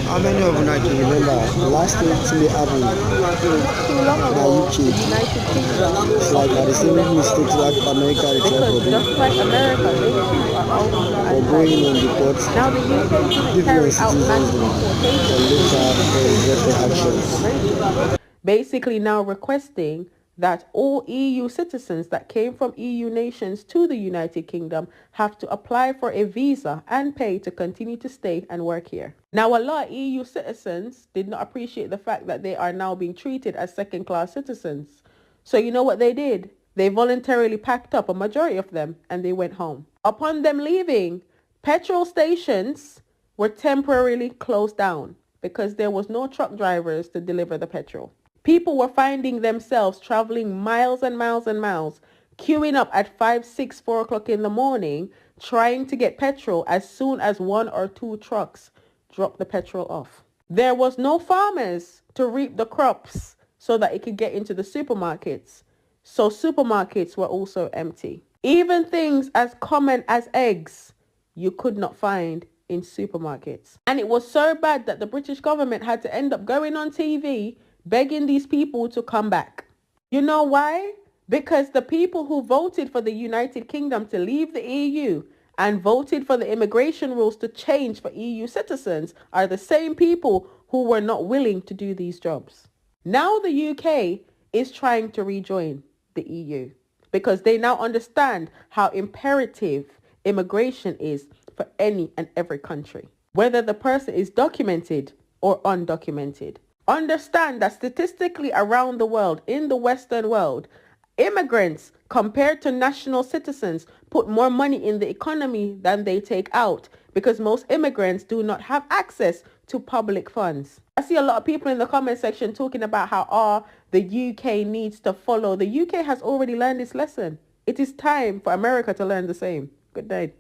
How many of you can remember last thing to happen Too long in ago, UK? the United Kingdom It's like at the uprooted same them mistakes like America they try because for them just like America, they too are also for going on the anti-immigrant. court, Now, the UK didn't different carry out citizens mass for deportations later because the UK presidential system of actions. immigration, basically now requesting that all EU citizens that came from EU nations to the United Kingdom have to apply for a visa and pay to continue to stay and work here. Now, a lot of EU citizens did not appreciate the fact that they are now being treated as second-class citizens. So you know what they did? They voluntarily packed up, a majority of them, and they went home. Upon them leaving, petrol stations were temporarily closed down because there was no truck drivers to deliver the petrol. People were finding themselves traveling miles and miles and miles, queuing up at 5, 6, 4 o'clock in the morning, trying to get petrol as soon as one or two trucks dropped the petrol off. There was no farmers to reap the crops so that it could get into the supermarkets. So supermarkets were also empty. Even things as common as eggs, you could not find in supermarkets. And it was so bad that the British government had to end up going on TV begging these people to come back. You know why? Because the people who voted for the United Kingdom to leave the EU and voted for the immigration rules to change for EU citizens are the same people who were not willing to do these jobs. Now the UK is trying to rejoin the EU because they now understand how imperative immigration is for any and every country, whether the person is documented or undocumented. Understand that statistically around the world, in the Western world, immigrants compared to national citizens put more money in the economy than they take out because most immigrants do not have access to public funds. I see a lot of people in the comment section talking about how the UK needs to follow. The UK has already learned its lesson. It is time for America to learn the same. Good day.